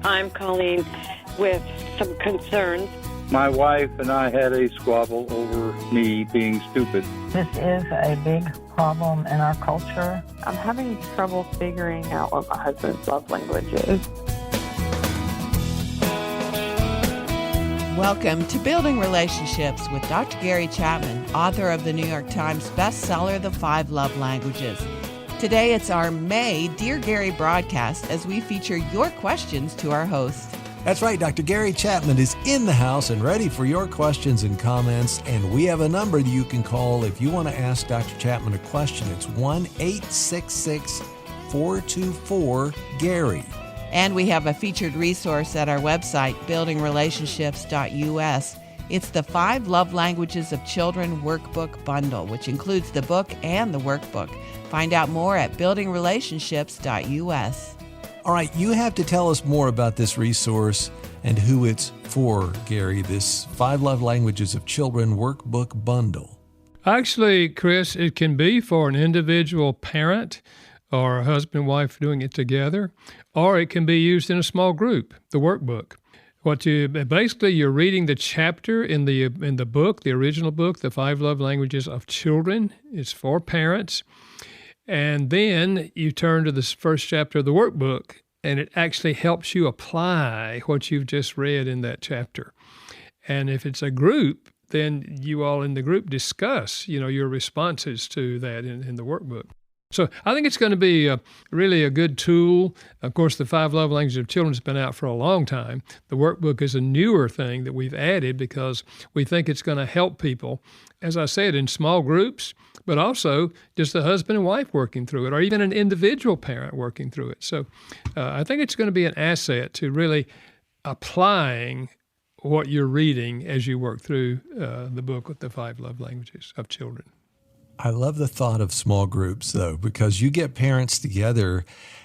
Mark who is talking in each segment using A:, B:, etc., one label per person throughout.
A: I'm calling with some concerns.
B: My wife and I had a squabble over me being stupid.
C: This is a big problem in our culture.
D: I'm having trouble figuring out what my husband's love language is.
E: Welcome to Building Relationships with Dr. Gary Chapman, author of the New York Times Bestseller, The 5 Love Languages. Today it's our May Dear Gary broadcast as we feature your questions to our host.
F: That's right, Dr. Gary Chapman is in the house and ready for your questions and comments, and we have a number that you can call if you want to ask Dr. Chapman a question. It's 1-866-424-GARY.
E: And we have a featured resource at our website, buildingrelationships.us. It's the 5 Love Languages of Children Workbook Bundle, which includes the book and the workbook. Find out more at buildingrelationships.us.
F: All right, you have to tell us more about this resource and who it's for, Gary, this 5 Love Languages of Children Workbook Bundle.
G: Actually, Chris, it can be for an individual parent or a husband and wife doing it together, or it can be used in a small group, the workbook. You're reading the chapter in the book, the original book, The 5 Love Languages of Children. It's for parents. And then you turn to the first chapter of the workbook, and it actually helps you apply what you've just read in that chapter. And if it's a group, then you all in the group discuss, your responses to that in the workbook. So I think it's going to be really a good tool. Of course, the 5 Love Languages of Children has been out for a long time. The workbook is a newer thing that we've added because we think it's going to help people, as I said, in small groups, but also just a husband and wife working through it, or even an individual parent working through it. So I think it's going to be an asset to really applying what you're reading as you work through the book with the 5 Love Languages of Children.
F: I love the thought of small groups, though, because you get parents together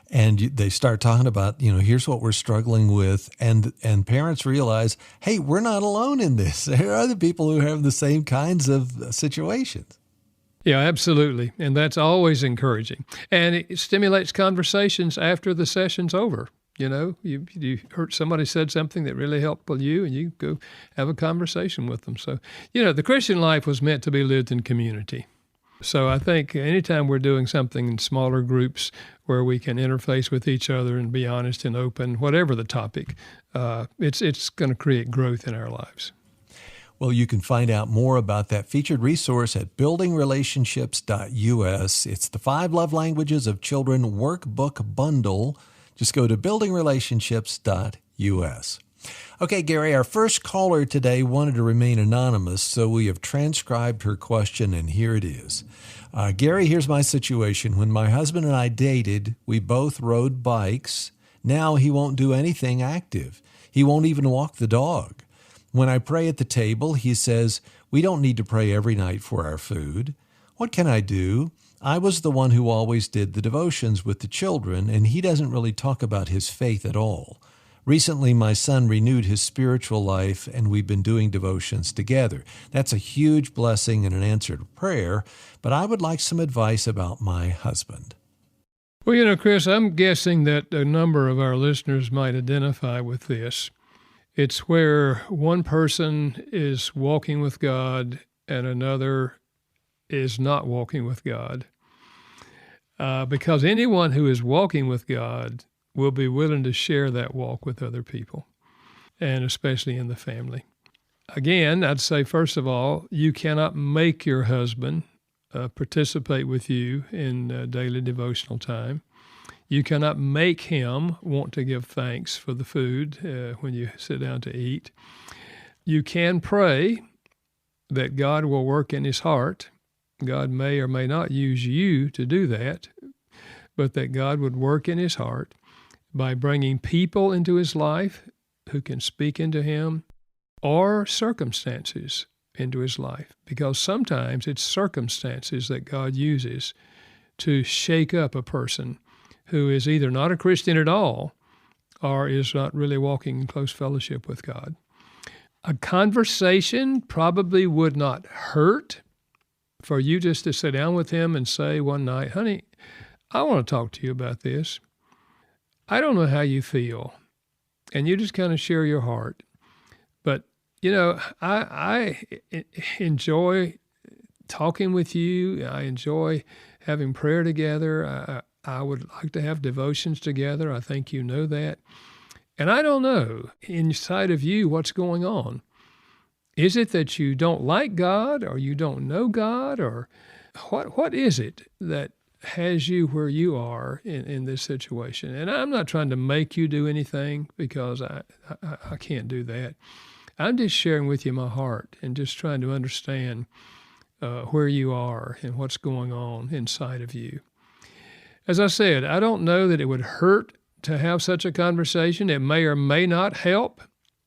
F: and they start talking about, here's what we're struggling with. And parents realize, hey, we're not alone in this. There are other people who have the same kinds of situations.
G: Yeah, absolutely. And that's always encouraging. And it stimulates conversations after the session's over. You heard somebody said something that really helped you, and you go have a conversation with them. So, the Christian life was meant to be lived in community. So I think anytime we're doing something in smaller groups where we can interface with each other and be honest and open, whatever the topic, it's going to create growth in our lives.
F: Well, you can find out more about that featured resource at buildingrelationships.us. It's the 5 Love Languages of Children Workbook Bundle. Just go to buildingrelationships.us. Okay, Gary, our first caller today wanted to remain anonymous, so we have transcribed her question, and here it is. Gary, here's my situation. When my husband and I dated, we both rode bikes. Now he won't do anything active. He won't even walk the dog. When I pray at the table, he says, we don't need to pray every night for our food. What can I do? I was the one who always did the devotions with the children, and he doesn't really talk about his faith at all. Recently, my son renewed his spiritual life, and we've been doing devotions together. That's a huge blessing and an answered prayer, but I would like some advice about my husband.
G: Well, Chris, I'm guessing that a number of our listeners might identify with this. It's where one person is walking with God and another is not walking with God. Because anyone who is walking with God will be willing to share that walk with other people, and especially in the family. Again, I'd say, first of all, you cannot make your husband participate with you in daily devotional time. You cannot make him want to give thanks for the food when you sit down to eat. You can pray that God will work in his heart. God may or may not use you to do that, but that God would work in his heart by bringing people into his life who can speak into him, or circumstances into his life. Because sometimes it's circumstances that God uses to shake up a person who is either not a Christian at all or is not really walking in close fellowship with God. A conversation probably would not hurt for you just to sit down with him and say one night, honey, I want to talk to you about this. I don't know how you feel. and you just kind of share your heart. But, I enjoy talking with you. I enjoy having prayer together. I would like to have devotions together. I think you know that. And I don't know inside of you what's going on. Is it that you don't like God, or you don't know God, or what is it that has you where you are in this situation? And I'm not trying to make you do anything, because I can't do that. I'm just sharing with you my heart and just trying to understand where you are and what's going on inside of you. As I said, I don't know that it would hurt to have such a conversation. It may or may not help,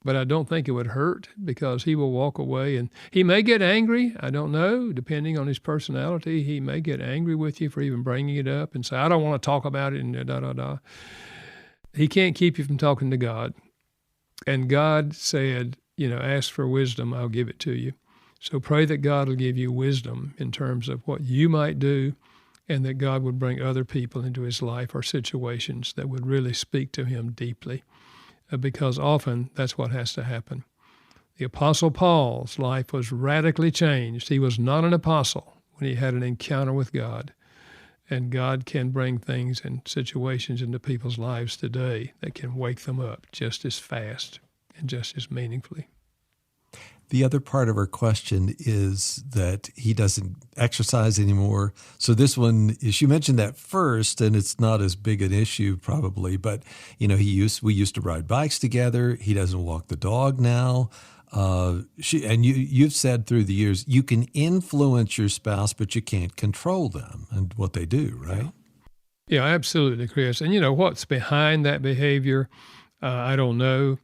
G: but I don't think it would hurt, because he will walk away and he may get angry. I don't know. Depending on his personality, he may get angry with you for even bringing it up and say, I don't want to talk about it, and da-da-da. He can't keep you from talking to God. And God said, ask for wisdom, I'll give it to you. So pray that God will give you wisdom in terms of what you might do, and that God would bring other people into his life or situations that would really speak to him deeply, because often that's what has to happen. The Apostle Paul's life was radically changed. He was not an apostle when he had an encounter with God, and God can bring things and situations into people's lives today that can wake them up just as fast and just as meaningfully.
F: The other part of her question is that he doesn't exercise anymore. So this one, she mentioned that first, and it's not as big an issue probably, but we used to ride bikes together. He doesn't walk the dog now. You've said through the years, you can influence your spouse, but you can't control them and what they do, right?
G: Yeah, absolutely, Chris. And what's behind that behavior? I don't know.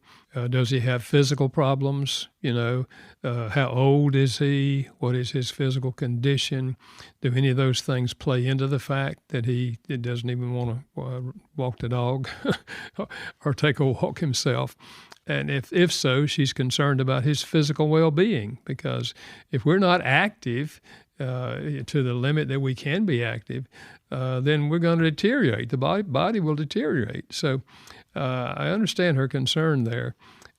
G: Does he have physical problems? How old is he? What is his physical condition? Do any of those things play into the fact that he doesn't even want to walk the dog or take a walk himself? And if so, she's concerned about his physical well-being, because if we're not active to the limit that we can be active, then we're going to deteriorate. The body will deteriorate. So I understand her concern there.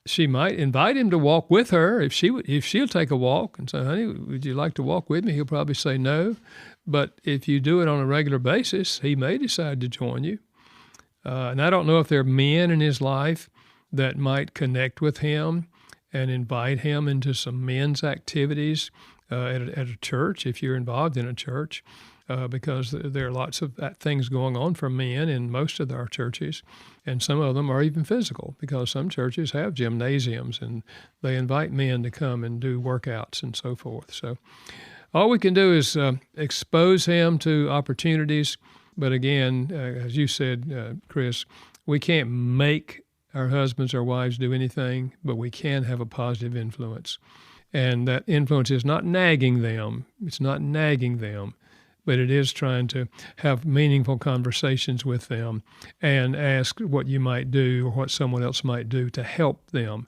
G: She might invite him to walk with her if she'll take a walk and say, honey, would you like to walk with me? He'll probably say no. But if you do it on a regular basis, he may decide to join you. And I don't know if there are men in his life that might connect with him and invite him into some men's activities at a church, if you're involved in a church. Because there are lots of things going on for men in most of our churches, and some of them are even physical, because some churches have gymnasiums and they invite men to come and do workouts and so forth. So all we can do is expose him to opportunities. But again, as you said, Chris, we can't make our husbands or wives do anything, but we can have a positive influence. And that influence is not nagging them. It's not nagging them. But it is trying to have meaningful conversations with them and ask what you might do or what someone else might do to help them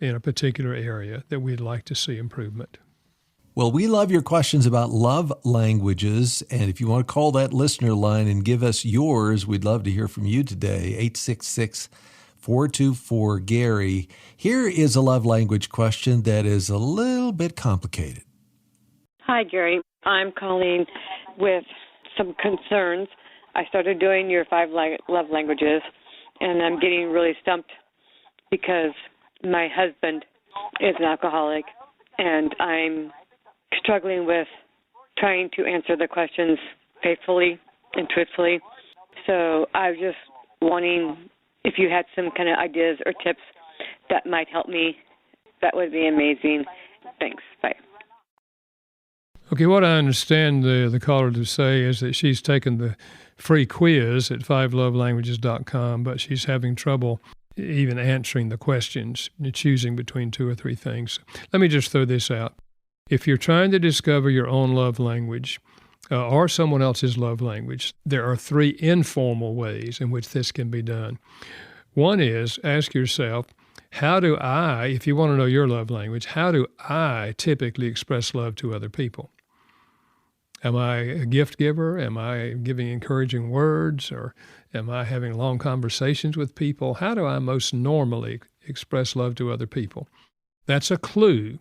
G: in a particular area that we'd like to see improvement.
F: Well, we love your questions about love languages. And if you want to call that listener line and give us yours, we'd love to hear from you today, 866-424-GARY. Here is a love language question that is a little bit complicated.
A: Hi, Gary. I'm calling with some concerns. I started doing your 5 love languages, and I'm getting really stumped because my husband is an alcoholic, and I'm struggling with trying to answer the questions faithfully and truthfully. So I was just wanting, if you had some kind of ideas or tips that might help me, that would be amazing. Thanks. Bye.
G: Okay, what I understand the caller to say is that she's taken the free quiz at 5lovelanguages.com, but she's having trouble even answering the questions, choosing between 2 or 3 things. Let me just throw this out. If you're trying to discover your own love language or someone else's love language, there are 3 informal ways in which this can be done. One is, ask yourself, how do I, if you want to know your love language, how do I typically express love to other people? Am I a gift giver? Am I giving encouraging words? Or am I having long conversations with people? How do I most normally express love to other people? That's a clue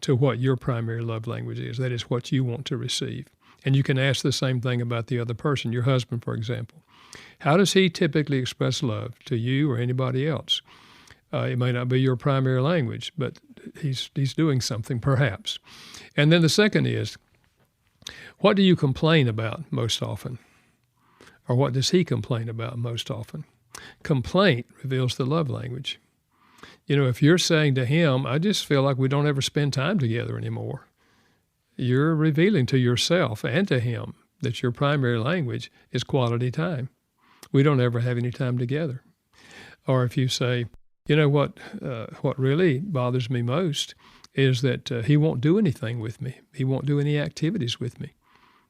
G: to what your primary love language is. That is what you want to receive. And you can ask the same thing about the other person, your husband, for example. How does he typically express love to you or anybody else? It may not be your primary language, but he's doing something perhaps. And then the second is, what do you complain about most often? Or what does he complain about most often? Complaint reveals the love language. You know, if you're saying to him, I just feel like we don't ever spend time together anymore, you're revealing to yourself and to him that your primary language is quality time. We don't ever have any time together. Or if you say, you know what really bothers me most is that he won't do anything with me. He won't do any activities with me.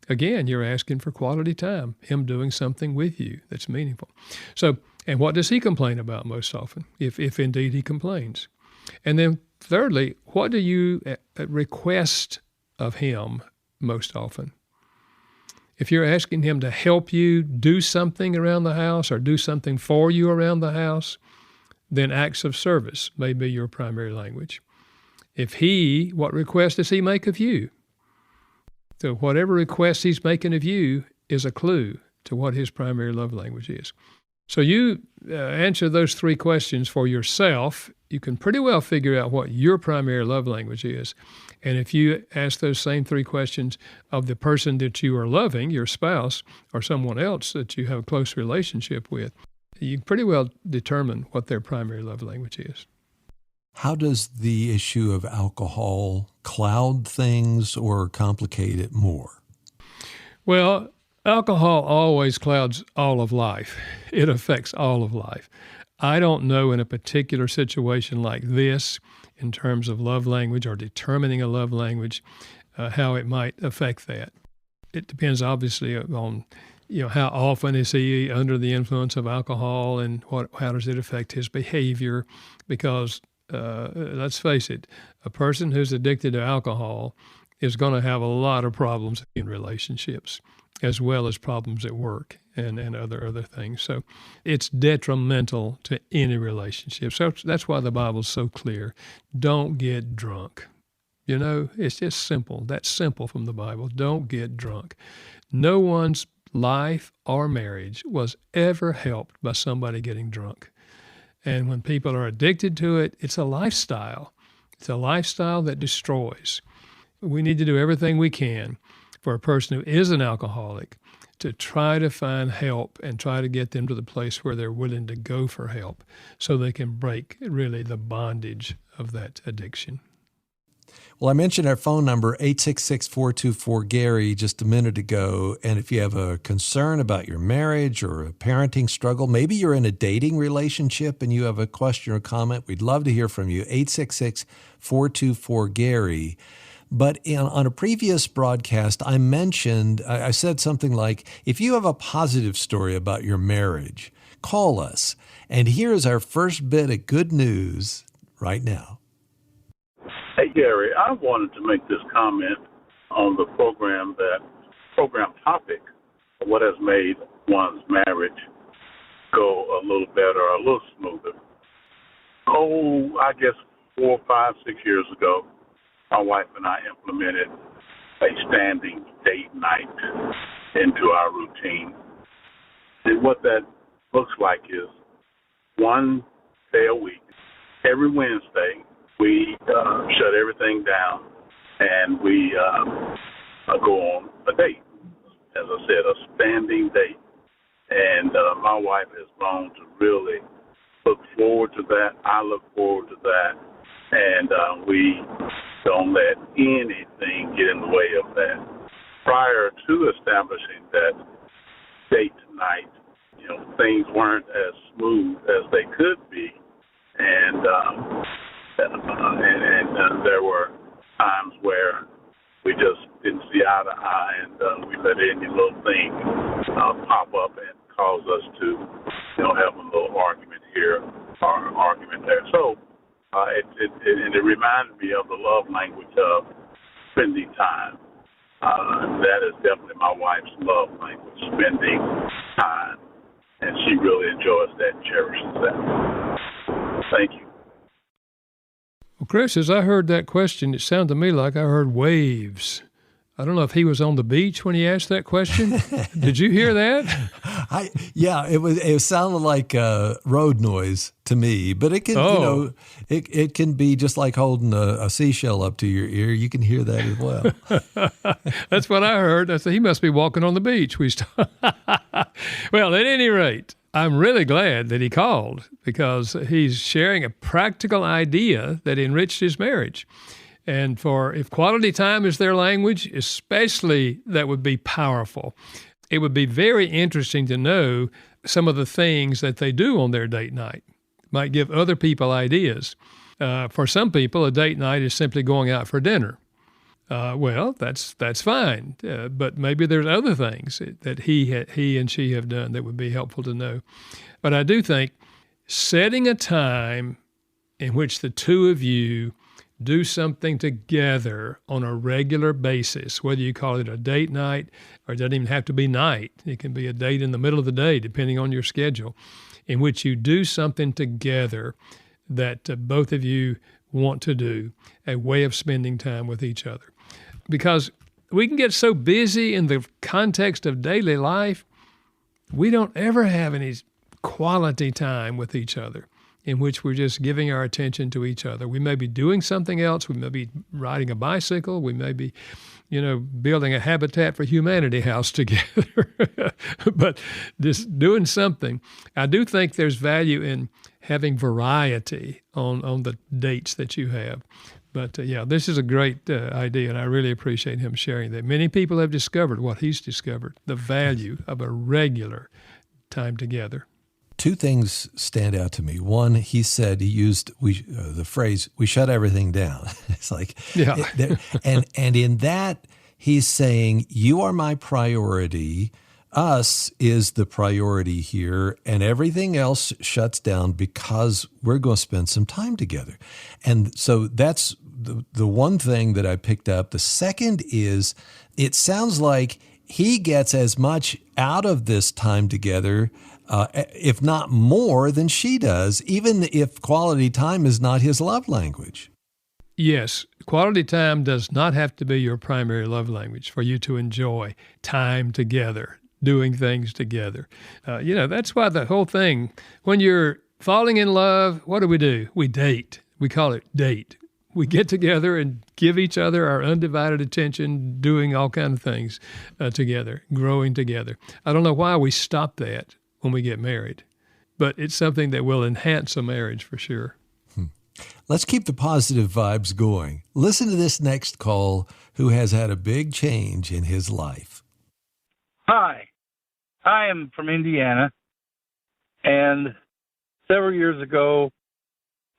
G: Again, you're asking for quality time, him doing something with you that's meaningful. So, and what does he complain about most often, if indeed he complains? And then thirdly, what do you request of him most often? If you're asking him to help you do something around the house or do something for you around the house, then acts of service may be your primary language. What request does he make of you? So whatever request he's making of you is a clue to what his primary love language is. So you answer those three questions for yourself, you can pretty well figure out what your primary love language is. And if you ask those same three questions of the person that you are loving, your spouse, or someone else that you have a close relationship with, you can pretty well determine what their primary love language is.
F: How does the issue of alcohol cloud things or complicate it more?
G: Well, alcohol always clouds all of life. It affects all of life. I don't know in a particular situation like this, in terms of love language or determining a love language, how it might affect that. It depends obviously on how often is he under the influence of alcohol and how does it affect his behavior? Because let's face it, a person who's addicted to alcohol is going to have a lot of problems in relationships, as well as problems at work and other things. So it's detrimental to any relationship. So that's why the Bible's so clear. Don't get drunk. It's just simple. That's simple from the Bible. Don't get drunk. No one's life or marriage was ever helped by somebody getting drunk. And when people are addicted to it, it's a lifestyle. It's a lifestyle that destroys. We need to do everything we can for a person who is an alcoholic to try to find help and try to get them to the place where they're willing to go for help so they can break really the bondage of that addiction.
F: Well, I mentioned our phone number, 866-424-GARY, just a minute ago. And if you have a concern about your marriage or a parenting struggle, maybe you're in a dating relationship and you have a question or comment, we'd love to hear from you, 866-424-GARY. But on a previous broadcast, I said something like, if you have a positive story about your marriage, call us. And here's our first bit of good news right now.
H: Hey, Gary, I wanted to make this comment on the program topic, what has made one's marriage go a little better, a little smoother. I guess 4, 5, 6 years ago, my wife and I implemented a standing date night into our routine. And what that looks like is one day a week, every Wednesday, we shut everything down and we go on a date. As I said, a standing date. And my wife has grown to really look forward to that. I look forward to that. And we don't let anything get in the way of that. Prior to establishing that date night, things weren't as smooth as they could be. And there were times where we just didn't see eye to eye, and we let any little thing pop up and cause us to, have a little argument here or an argument there. So it reminded me of the love language of spending time. That is definitely my wife's love language, spending time. And she really enjoys that and cherishes that. Thank you.
G: Well, Chris, as I heard that question, it sounded to me like I heard waves. I don't know if he was on the beach when he asked that question. Did you hear that?
F: It sounded like road noise to me, but it can, it can be just like holding a seashell up to your ear. You can hear that as well.
G: That's what I heard. I said, he must be walking on the beach. Well, at any rate, I'm really glad that he called because he's sharing a practical idea that enriched his marriage. And if quality time is their language, especially, that would be powerful. It would be very interesting to know some of the things that they do on their date night. Might give other people ideas. For some people, a date night is simply going out for dinner. Well, that's fine. But maybe there's other things that he and she have done that would be helpful to know. But I do think setting a time in which the two of you do something together on a regular basis, whether you call it a date night or it doesn't even have to be night. It can be a date in the middle of the day, depending on your schedule, in which you do something together that both of you want to do, a way of spending time with each other. Because we can get so busy in the context of daily life, we don't ever have any quality time with each other in which we're just giving our attention to each other. We may be doing something else. We may be riding a bicycle. We may be, building a Habitat for Humanity house together. But just doing something. I do think there's value in having variety on the dates that you have. But this is a great idea, and I really appreciate him sharing that. Many people have discovered what he's discovered, the value of a regular time together.
F: Two things stand out to me. One, he said he used the phrase, we shut everything down. It's like, and in that, he's saying, you are my priority. Us is the priority here, and everything else shuts down because we're going to spend some time together. And so that's the one thing that I picked up. The second is, it sounds like he gets as much out of this time together, if not more, than she does, even if quality time is not his love language.
G: Yes, quality time does not have to be your primary love language for you to enjoy time together, doing things together. That's why the whole thing, when you're falling in love, what do? We date. We call it date. We get together and give each other our undivided attention, doing all kinds of things together, growing together. I don't know why we stop that when we get married, but it's something that will enhance a marriage for sure.
F: Let's keep the positive vibes going. Listen to this next call who has had a big change in his life.
B: Hi, I am from Indiana, and several years ago,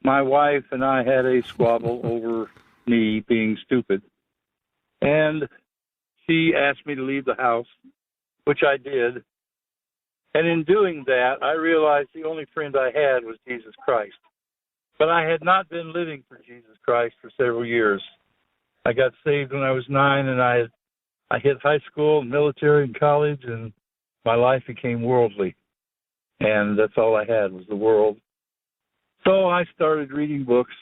B: my wife and I had a squabble over me being stupid, and she asked me to leave the house, which I did. And in doing that, I realized the only friend I had was Jesus Christ. But I had not been living for Jesus Christ for several years. I got saved when I was 9, and I hit high school, military, and college, and my life became worldly. And that's all I had was the world. So I started reading books,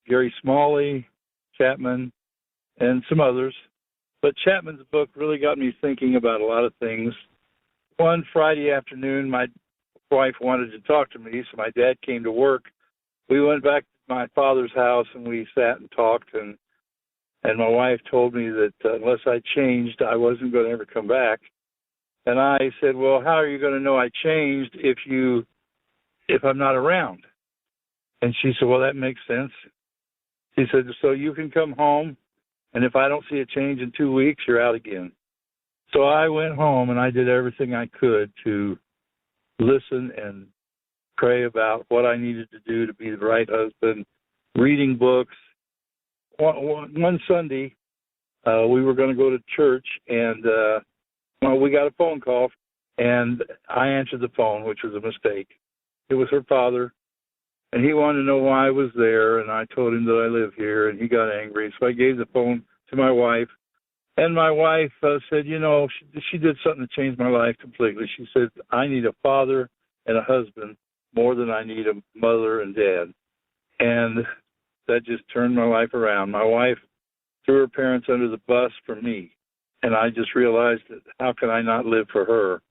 B: Gary Smalley, Chapman, and some others. But Chapman's book really got me thinking about a lot of things. One Friday afternoon, my wife wanted to talk to me, so my dad came to work. We went back to my father's house, and we sat and talked, and my wife told me that unless I changed, I wasn't going to ever come back. And I said, well, how are you going to know I changed if I'm not around? And she said, well, that makes sense. She said, so you can come home, and if I don't see a change in 2 weeks, you're out again. So I went home, and I did everything I could to listen and pray about what I needed to do to be the right husband, reading books. One Sunday, we were going to go to church, and we got a phone call, and I answered the phone, which was a mistake. It was her father, and he wanted to know why I was there, and I told him that I live here, and he got angry. So I gave the phone to my wife, And my wife said, she did something to change my life completely. She said, I need a father and a husband more than I need a mother and dad. And that just turned my life around. My wife threw her parents under the bus for me. And I just realized that how can I not live for her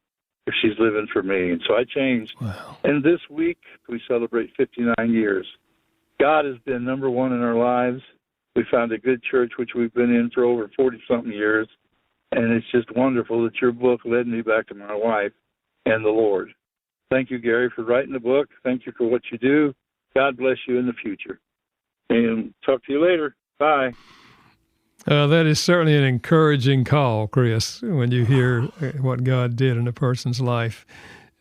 B: if she's living for me? And so I changed.
G: Wow.
B: And this week we celebrate 59 years. God has been number one in our lives. We found a good church, which we've been in for over 40-something years. And it's just wonderful that your book led me back to my wife and the Lord. Thank you, Gary, for writing the book. Thank you for what you do. God bless you in the future. And talk to you later. Bye.
G: That is certainly an encouraging call, Chris, when you hear what God did in a person's life.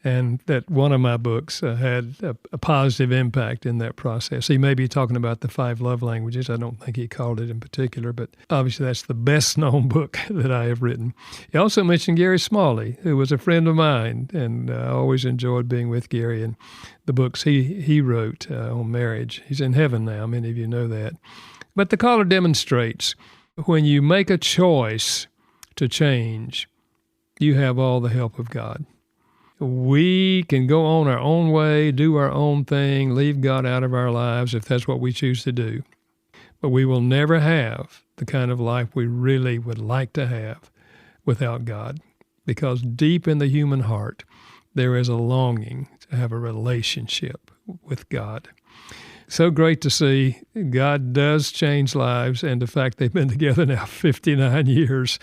G: And that one of my books had a positive impact in that process. He may be talking about the 5 love languages. I don't think he called it in particular, but obviously that's the best-known book that I have written. He also mentioned Gary Smalley, who was a friend of mine, and I always enjoyed being with Gary and the books he wrote on marriage. He's in heaven now. Many of you know that. But the caller demonstrates when you make a choice to change, you have all the help of God. We can go on our own way, do our own thing, leave God out of our lives if that's what we choose to do. But we will never have the kind of life we really would like to have without God, because deep in the human heart, there is a longing to have a relationship with God. So great to see God does change lives, and the fact they've been together now 59 years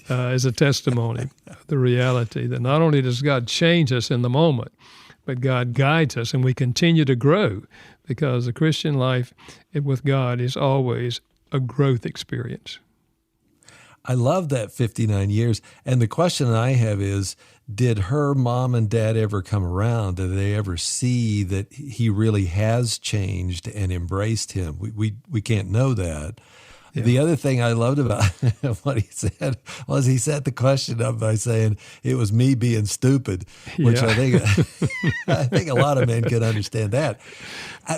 G: is a testimony of the reality that not only does God change us in the moment, but God guides us and we continue to grow, because the Christian life with God is always a growth experience.
F: I love that 59 years. And the question I have is, did her mom and dad ever come around? Did they ever see that he really has changed and embraced him? We can't know that. Yeah. The other thing I loved about what he said was he set the question up by saying it was me being stupid, which I think a lot of men can understand that.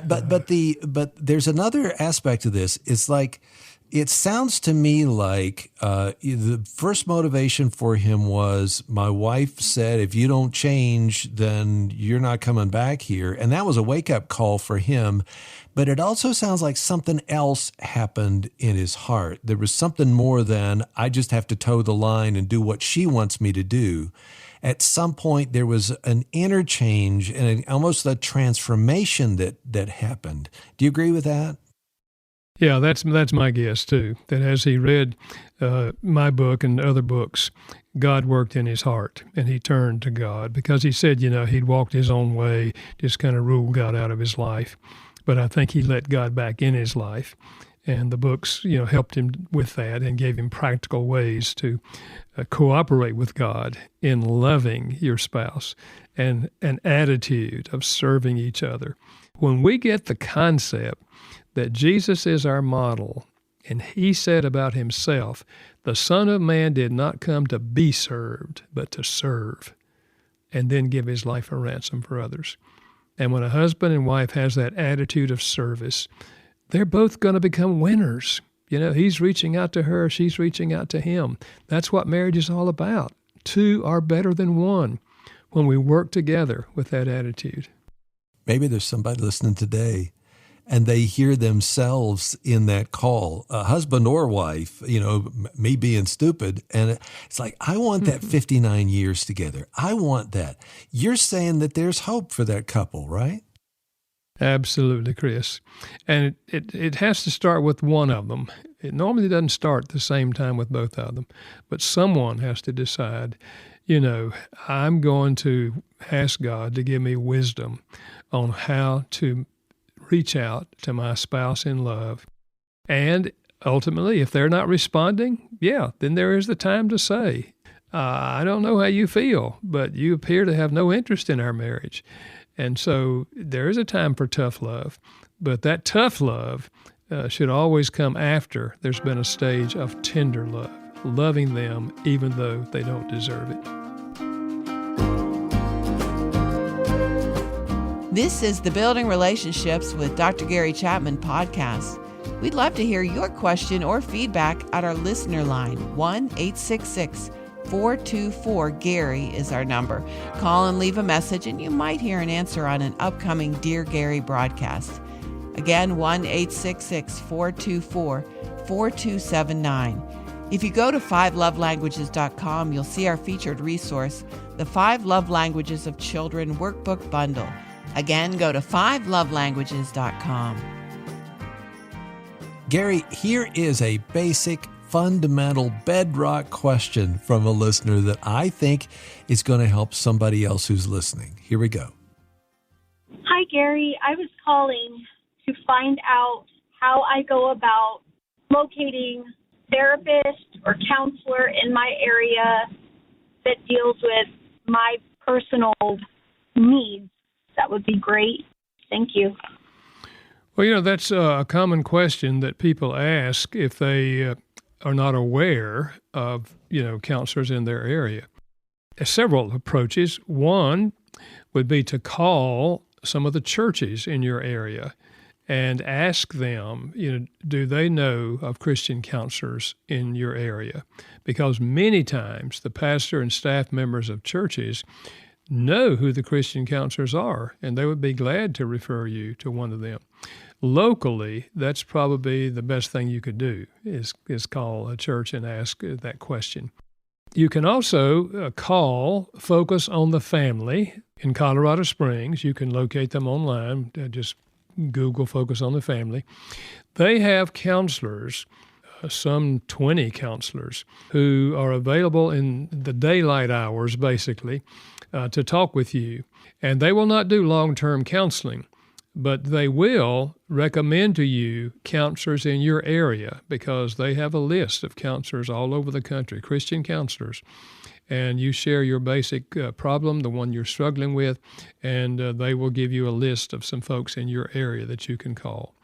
F: But there's another aspect of this. It's like, it sounds to me like the first motivation for him was, my wife said, if you don't change, then you're not coming back here. And that was a wake-up call for him. But it also sounds like something else happened in his heart. There was something more than, I just have to toe the line and do what she wants me to do. At some point, there was an interchange and almost a transformation that happened. Do you agree with that?
G: Yeah, that's my guess, too, that as he read my book and other books, God worked in his heart, and he turned to God, because he said, he'd walked his own way, just kind of ruled God out of his life. But I think he let God back in his life, and the books, helped him with that and gave him practical ways to cooperate with God in loving your spouse and an attitude of serving each other. When we get the concept that Jesus is our model, and he said about himself, the Son of Man did not come to be served, but to serve, and then give his life a ransom for others. And when a husband and wife has that attitude of service, they're both going to become winners. He's reaching out to her, she's reaching out to him. That's what marriage is all about. Two are better than one when we work together with that attitude.
F: Maybe there's somebody listening today and they hear themselves in that call, a husband or wife, me being stupid. And it's like, I want that 59 years together. I want that. You're saying that there's hope for that couple, right?
G: Absolutely, Chris. And it has to start with one of them. It normally doesn't start at the same time with both of them, but someone has to decide, I'm going to ask God to give me wisdom on how to reach out to my spouse in love. And ultimately, if they're not responding, then there is the time to say, I don't know how you feel, but you appear to have no interest in our marriage. And so there is a time for tough love, but that tough love should always come after there's been a stage of tender love, loving them even though they don't deserve it.
E: This is the Building Relationships with Dr. Gary Chapman podcast. We'd love to hear your question or feedback at our listener line. 1-866-424-GARY is our number. Call and leave a message, and you might hear an answer on an upcoming Dear Gary broadcast. Again, 1-866-424-4279. If you go to 5lovelanguages.com, you'll see our featured resource, the 5 Love Languages of Children Workbook Bundle. Again, go to 5lovelanguages.com.
F: Gary, here is a basic, fundamental, bedrock question from a listener that I think is going to help somebody else who's listening. Here we go.
I: Hi, Gary. I was calling to find out how I go about locating therapist or counselor in my area that deals with my personal needs. That would be great. Thank you.
G: Well, that's a common question that people ask if they are not aware of, counselors in their area. Several approaches. One would be to call some of the churches in your area and ask them, do they know of Christian counselors in your area? Because many times the pastor and staff members of churches know who the Christian counselors are, and they would be glad to refer you to one of them. Locally, that's probably the best thing you could do is call a church and ask that question. You can also call Focus on the Family in Colorado Springs. You can locate them online. Just Google Focus on the Family. They have counselors, some 20 counselors, who are available in the daylight hours, basically, to talk with you. And they will not do long-term counseling, but they will recommend to you counselors in your area because they have a list of counselors all over the country, Christian counselors. And you share your basic problem, the one you're struggling with, and they will give you a list of some folks in your area that you can call.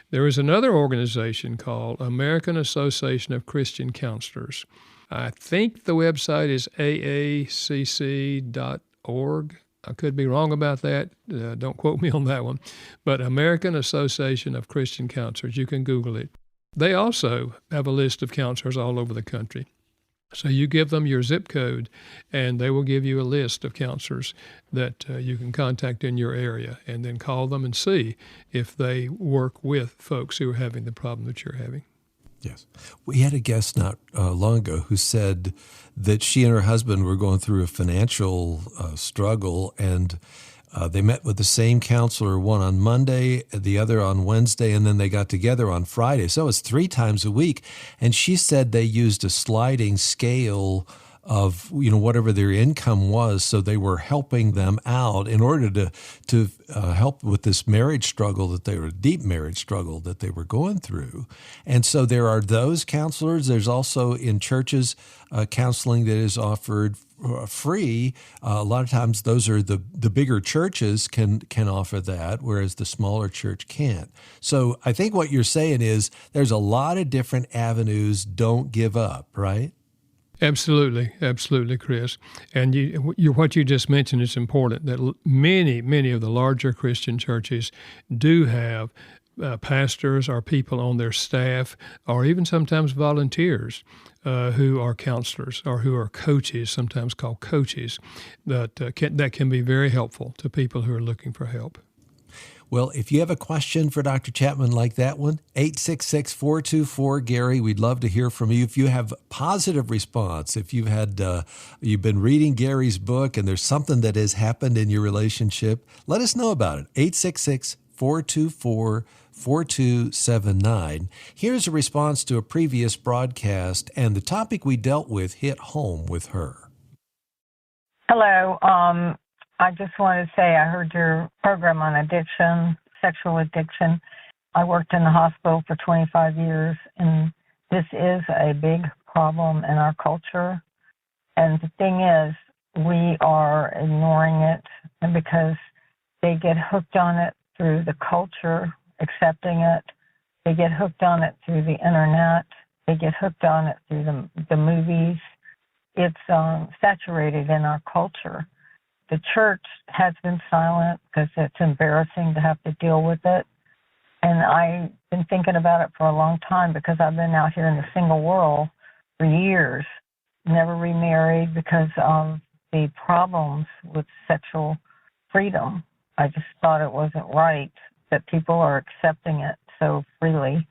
G: There is another organization called American Association of Christian Counselors. I think the website is aacc.org. I could be wrong about that. Don't quote me on that one. But American Association of Christian Counselors, you can Google it. They also have a list of counselors all over the country. So you give them your zip code, and they will give you a list of counselors that you can contact in your area, and then call them and see if they work with folks who are having the problem that you're having.
F: Yes. We had a guest not long ago who said that she and her husband were going through a financial struggle, and they met with the same counselor, one on Monday, the other on Wednesday, and then they got together on Friday. So it's 3 times a week. And she said they used a sliding scale of whatever their income was, so they were helping them out in order to help with this marriage struggle deep marriage struggle that they were going through. And so there are those counselors. There's also in churches counseling that is offered free. A lot of times those are the bigger churches can offer that, whereas the smaller church can't. So I think what you're saying is there's a lot of different avenues. Don't give up, right?
G: Absolutely, Chris. And what you just mentioned is important, that many of the larger Christian churches do have pastors or people on their staff, or even sometimes volunteers who are counselors or who are coaches, sometimes called coaches, that can be very helpful to people who are looking for help.
F: Well, if you have a question for Dr. Chapman like that one, 866-424-GARY. We'd love to hear from you. If you have positive response, if you've been reading Gary's book and there's something that has happened in your relationship, let us know about it. 866-424-4279. Here's a response to a previous broadcast, and the topic we dealt with hit home with her.
C: Hello. I just wanted to say I heard your program on addiction, sexual addiction. I worked in the hospital for 25 years, and this is a big problem in our culture. And the thing is, we are ignoring it, and because they get hooked on it through the culture, accepting it. They get hooked on it through the internet. They get hooked on it through the movies. It's saturated in our culture. The church has been silent because it's embarrassing to have to deal with it. And I been thinking about it for a long time because I've been out here in the single world for years, never remarried because of the problems with sexual freedom. I just thought it wasn't right that people are accepting it so freely.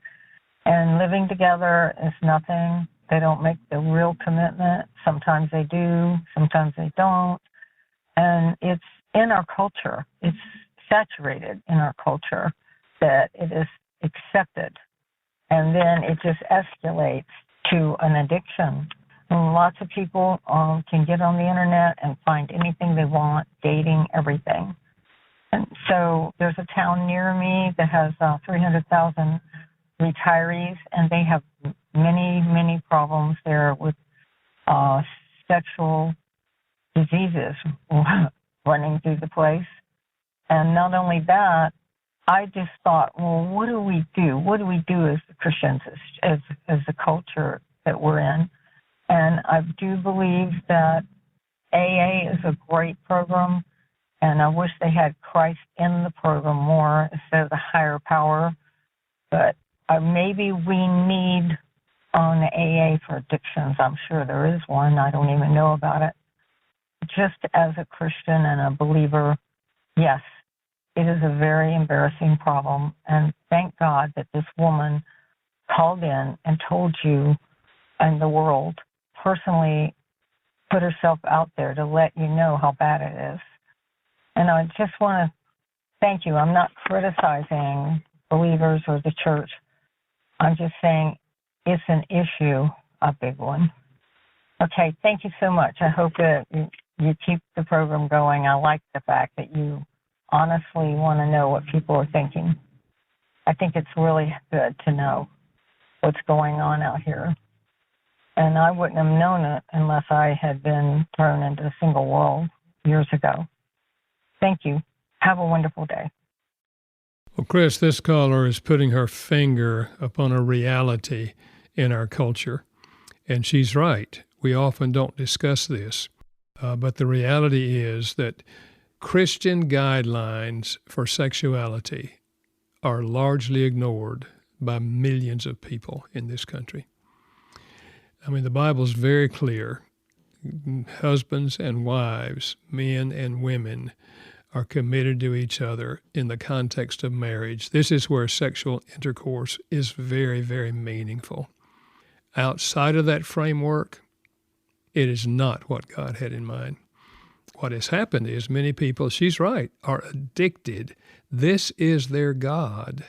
C: And living together is nothing. They don't make the real commitment. Sometimes they do, sometimes they don't. And it's in our culture. It's saturated in our culture that it is accepted. And then it just escalates to an addiction. And lots of people can get on the internet and find anything they want, dating, everything. And so there's a town near me that has 300,000 retirees, and they have many, many problems there with sexual diseases running through the place. And not only that, I just thought, well, what do we do? What do we do as Christians, as the culture that we're in? And I do believe that AA is a great program, and I wish they had Christ in the program more instead of the higher power. But maybe we need an AA for addictions. I'm sure there is one. I don't even know about it. Just as a Christian and a believer, yes, it is a very embarrassing problem. And thank God that this woman called in and told you and the world, personally put herself out there to let you know how bad it is. And I just want to thank you. I'm not criticizing believers or the church. I'm just saying it's an issue, a big one. Okay, thank you so much. I hope that you keep the program going. I like the fact that you honestly want to know what people are thinking. I think it's really good to know what's going on out here. And I wouldn't have known it unless I had been thrown into the single world years ago. Thank you. Have a wonderful day.
G: Well, Chris, this caller is putting her finger upon a reality in our culture. And she's right. We often don't discuss this. But the reality is that Christian guidelines for sexuality are largely ignored by millions of people in this country. I mean, the Bible's very clear. Husbands and wives, men and women, are committed to each other in the context of marriage. This is where sexual intercourse is very, very meaningful. Outside of that framework, it is not what God had in mind. What has happened is many people, she's right, are addicted. This is their God.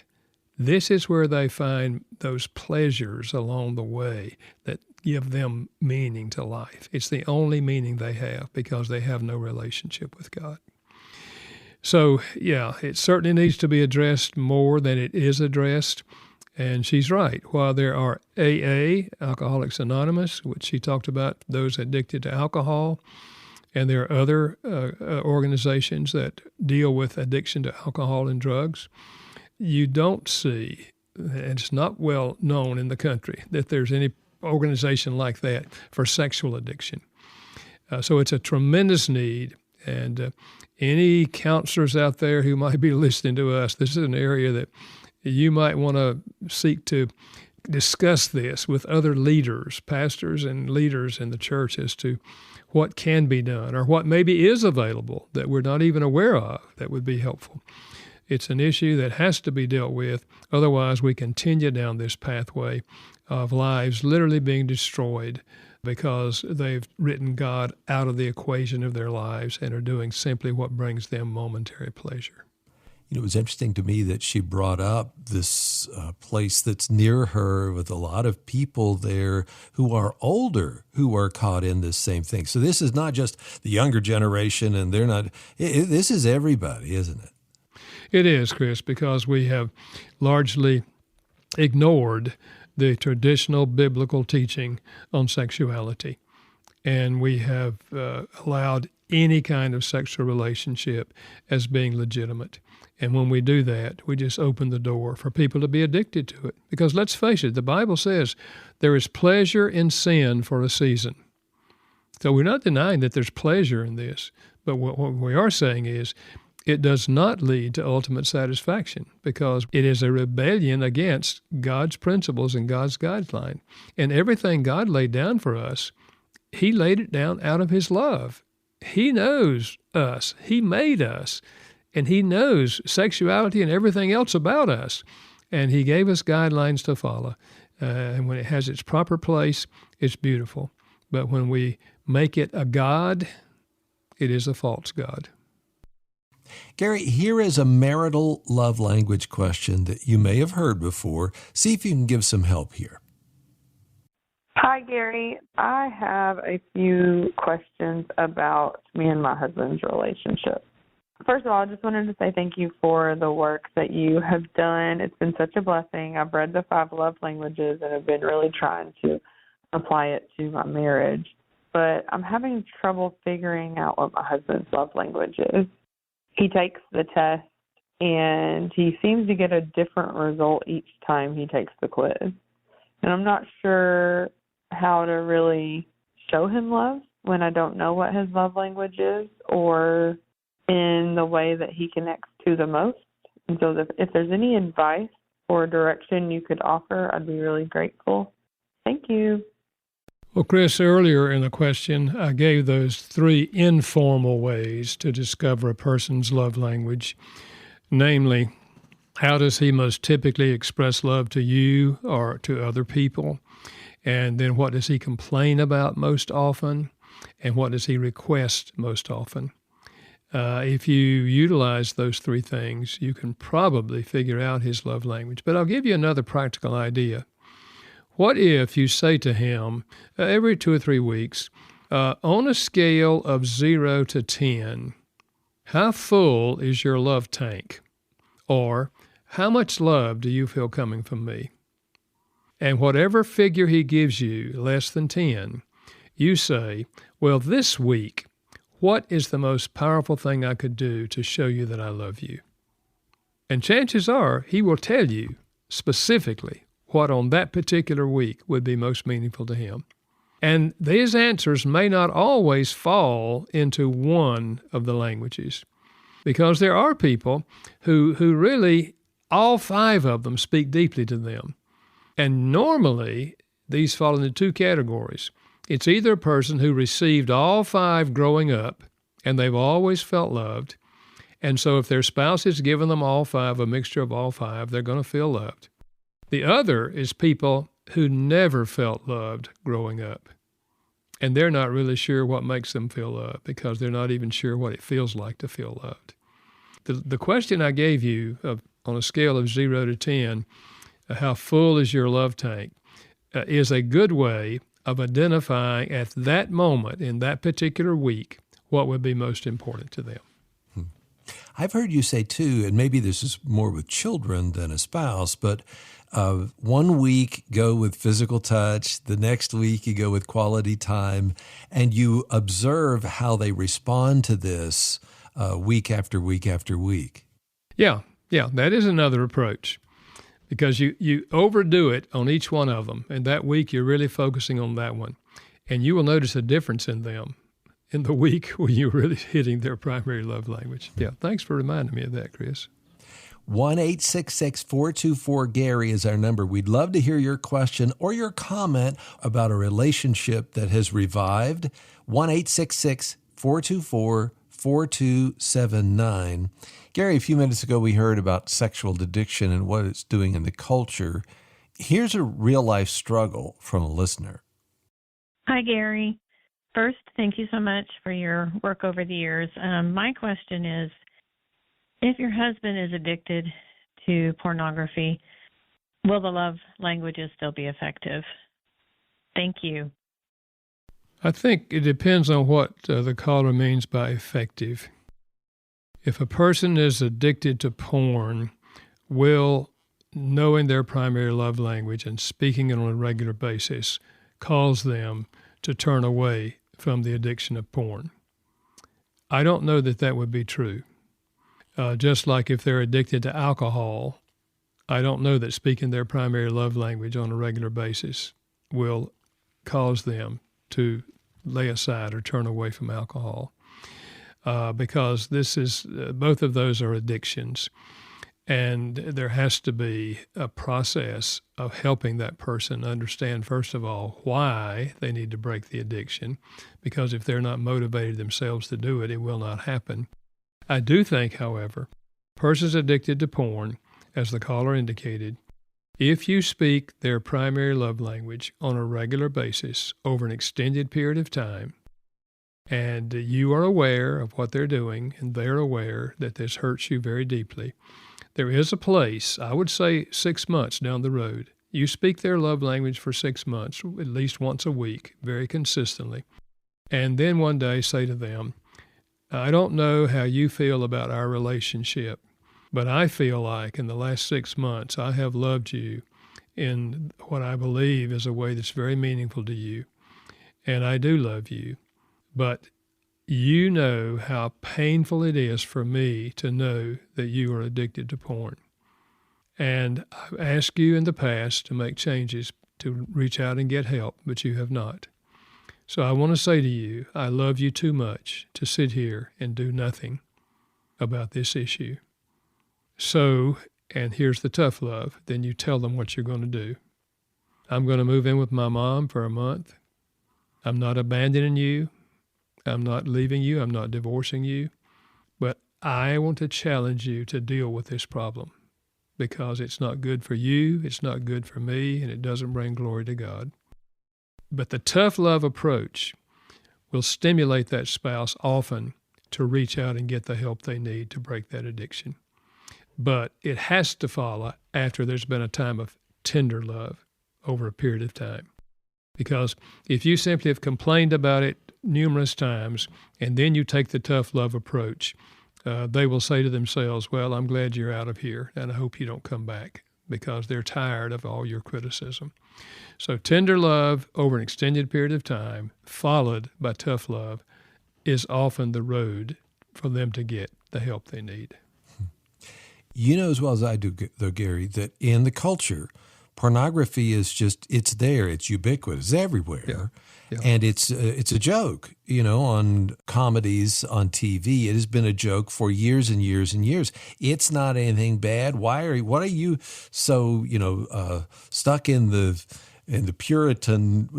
G: This is where they find those pleasures along the way that give them meaning to life. It's the only meaning they have because they have no relationship with God. So, yeah, it certainly needs to be addressed more than it is addressed. And she's right. While there are AA, Alcoholics Anonymous, which she talked about, those addicted to alcohol, and there are other organizations that deal with addiction to alcohol and drugs, you don't see, and it's not well known in the country, that there's any organization like that for sexual addiction. So it's a tremendous need. And any counselors out there who might be listening to us, this is an area that you might want to seek to discuss this with other leaders, pastors and leaders in the church as to what can be done or what maybe is available that we're not even aware of that would be helpful. It's an issue that has to be dealt with. Otherwise, we continue down this pathway of lives literally being destroyed because they've written God out of the equation of their lives and are doing simply what brings them momentary pleasure.
F: You know, it was interesting to me that she brought up this place that's near her with a lot of people there who are older who are caught in this same thing. So this is not just the younger generation, and they're not. This is everybody, isn't it?
G: It is, Chris, because we have largely ignored the traditional biblical teaching on sexuality. And we have allowed any kind of sexual relationship as being legitimate. And when we do that, we just open the door for people to be addicted to it. Because let's face it, the Bible says there is pleasure in sin for a season. So we're not denying that there's pleasure in this. But what we are saying is it does not lead to ultimate satisfaction because it is a rebellion against God's principles and God's guideline. And everything God laid down for us, He laid it down out of His love. He knows us. He made us. And He knows sexuality and everything else about us. And He gave us guidelines to follow. And when it has its proper place, it's beautiful. But when we make it a God, it is a false God.
F: Gary, here is a marital love language question that you may have heard before. See if you can give some help here.
D: Hi, Gary. I have a few questions about me and my husband's relationship. First of all, I just wanted to say thank you for the work that you have done. It's been such a blessing. I've read the 5 love languages and have been really trying to apply it to my marriage. But I'm having trouble figuring out what my husband's love language is. He takes the test, and he seems to get a different result each time he takes the quiz. And I'm not sure how to really show him love when I don't know what his love language is or in the way that he connects to the most. And so if there's any advice or direction you could offer, I'd be really grateful. Thank you.
G: Well, Chris, earlier in the question, I gave those 3 informal ways to discover a person's love language, namely, how does he most typically express love to you or to other people? And then what does he complain about most often? And what does he request most often? If you utilize those 3 things, you can probably figure out his love language. But I'll give you another practical idea. What if you say to him every 2 or 3 weeks, on a scale of 0 to 10, how full is your love tank? Or how much love do you feel coming from me? And whatever figure he gives you, less than 10, you say, well, this week, what is the most powerful thing I could do to show you that I love you? And chances are he will tell you specifically what on that particular week would be most meaningful to him. And these answers may not always fall into one of the languages, because there are people who really, all 5 of them speak deeply to them. And normally, these fall into 2 categories. It's either a person who received all 5 growing up, and they've always felt loved, and so if their spouse has given them all 5, a mixture of all 5, they're going to feel loved. The other is people who never felt loved growing up, and they're not really sure what makes them feel loved because they're not even sure what it feels like to feel loved. The question I gave you on a scale of 0 to 10, how full is your love tank, is a good way of identifying at that moment in that particular week what would be most important to them.
F: I've heard you say, too, and maybe this is more with children than a spouse, but 1 week go with physical touch, the next week you go with quality time, and you observe how they respond to this week after week after week.
G: Yeah, that is another approach, because you overdo it on each one of them, and that week you're really focusing on that one, and you will notice a difference in them in the week when you're really hitting their primary love language. Yeah, thanks for reminding me of that, Chris.
F: 1-866-424-GARY is our number. We'd love to hear your question or your comment about a relationship that has revived. 1-866-424-4279. Gary, a few minutes ago we heard about sexual addiction and what it's doing in the culture. Here's a real-life struggle from a listener.
J: Hi, Gary. First, thank you so much for your work over the years. My question is, if your husband is addicted to pornography, will the love languages still be effective? Thank you.
G: I think it depends on what the caller means by effective. If a person is addicted to porn, will knowing their primary love language and speaking it on a regular basis cause them to turn away from the addiction of porn? I don't know that that would be true. Just like if they're addicted to alcohol, I don't know that speaking their primary love language on a regular basis will cause them to lay aside or turn away from alcohol. because this is both of those are addictions. And there has to be a process of helping that person understand, first of all, why they need to break the addiction, because if they're not motivated themselves to do it, it will not happen. I do think, however, persons addicted to porn, as the caller indicated, if you speak their primary love language on a regular basis over an extended period of time, and you are aware of what they're doing, and they're aware that this hurts you very deeply, there is a place, I would say 6 months down the road, you speak their love language for 6 months, at least once a week, very consistently, and then one day say to them, I don't know how you feel about our relationship, but I feel like in the last 6 months I have loved you in what I believe is a way that's very meaningful to you, and I do love you, but you know how painful it is for me to know that you are addicted to porn. And I've asked you in the past to make changes, to reach out and get help, but you have not. So I want to say to you, I love you too much to sit here and do nothing about this issue. So, and here's the tough love, then you tell them what you're going to do. I'm going to move in with my mom for a month. I'm not abandoning you. I'm not leaving you. I'm not divorcing you. But I want to challenge you to deal with this problem because it's not good for you, it's not good for me, and it doesn't bring glory to God. But the tough love approach will stimulate that spouse often to reach out and get the help they need to break that addiction. But it has to follow after there's been a time of tender love over a period of time. Because if you simply have complained about it numerous times and then you take the tough love approach, they will say to themselves, well, I'm glad you're out of here and I hope you don't come back, because they're tired of all your criticism. So tender love over an extended period of time, followed by tough love, is often the road for them to get the help they need.
F: You know as well as I do, though, Gary, that in the culture, pornography is just, it's there, it's ubiquitous, everywhere.
G: Yeah. Yeah.
F: And it's a joke, you know, on comedies, on TV. It has been a joke for years and years and years. It's not anything bad. What are you so, stuck in the Puritan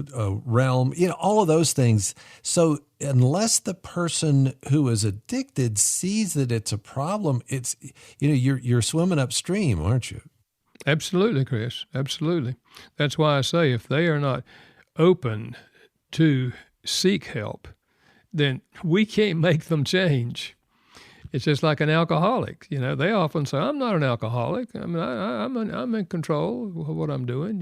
F: realm, all of those things. So unless the person who is addicted sees that it's a problem, it's, you're swimming upstream, aren't you?
G: Absolutely, Chris. Absolutely. That's why I say if they are not open to seek help, then we can't make them change. It's just like an alcoholic. They often say, I'm not an alcoholic. I mean, I'm in control of what I'm doing,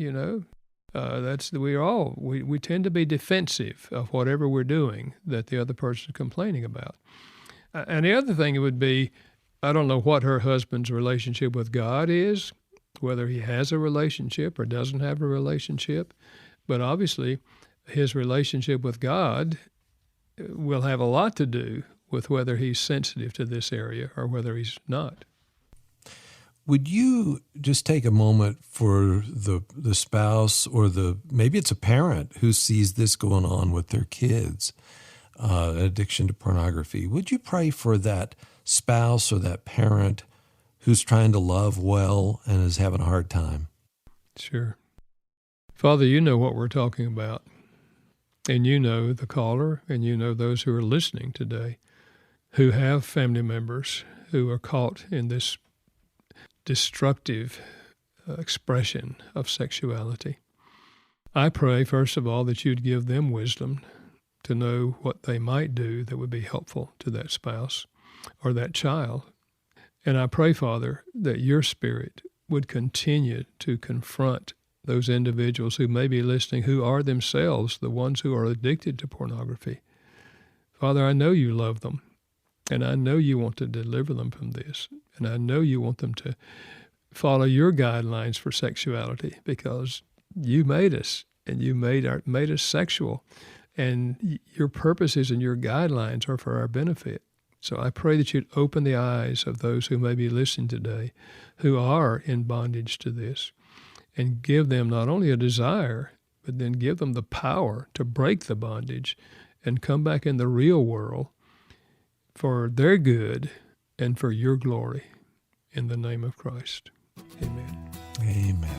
G: we tend to be defensive of whatever we're doing that the other person is complaining about. And the other thing it would be, I don't know what her husband's relationship with God is, whether he has a relationship or doesn't have a relationship, but obviously his relationship with God will have a lot to do with whether he's sensitive to this area or whether he's not.
F: Would you just take a moment for the spouse or maybe it's a parent who sees this going on with their kids, addiction to pornography? Would you pray for that spouse or that parent who's trying to love well and is having a hard time?
G: Sure. Father, you know what we're talking about. And you know the caller, and you know those who are listening today who have family members who are caught in this destructive expression of sexuality. I pray, first of all, that you'd give them wisdom to know what they might do that would be helpful to that spouse or that child. And I pray, Father, that your Spirit would continue to confront those individuals who may be listening who are themselves the ones who are addicted to pornography. Father, I know you love them, and I know you want to deliver them from this, and I know you want them to follow your guidelines for sexuality because you made us, and you made us sexual, and your purposes and your guidelines are for our benefit. So I pray that you'd open the eyes of those who may be listening today who are in bondage to this, and give them not only a desire, but then give them the power to break the bondage and come back in the real world for their good and for your glory. In the name of Christ. Amen.
F: Amen.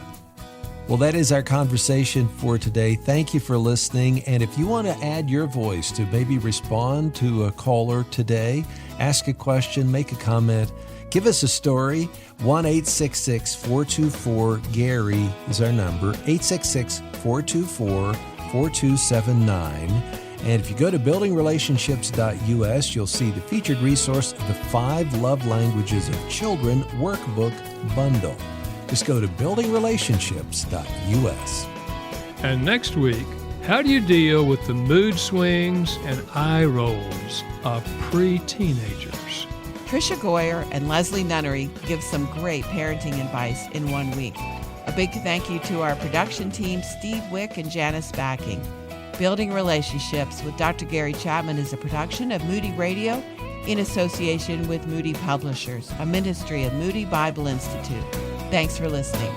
F: Well, that is our conversation for today. Thank you for listening. And if you want to add your voice to maybe respond to a caller today, ask a question, make a comment, give us a story, 1-866-424-GARY is our number, 866-424-4279. And if you go to buildingrelationships.us, you'll see the featured resource, the 5 Love Languages of Children Workbook Bundle. Just go to buildingrelationships.us.
G: And next week, how do you deal with the mood swings and eye rolls of pre-teenagers?
E: Tricia Goyer and Leslie Nunnery give some great parenting advice in 1 week. A big thank you to our production team, Steve Wick and Janice Backing. Building Relationships with Dr. Gary Chapman is a production of Moody Radio in association with Moody Publishers, a ministry of Moody Bible Institute. Thanks for listening.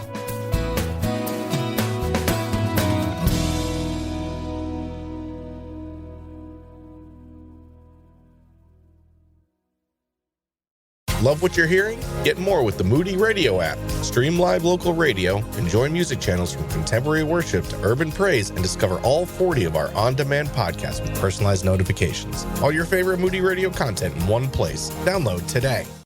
K: Love what you're hearing? Get more with the Moody Radio app. Stream live local radio, enjoy music channels from contemporary worship to urban praise, and discover all 40 of our on-demand podcasts with personalized notifications. All your favorite Moody Radio content in one place. Download today.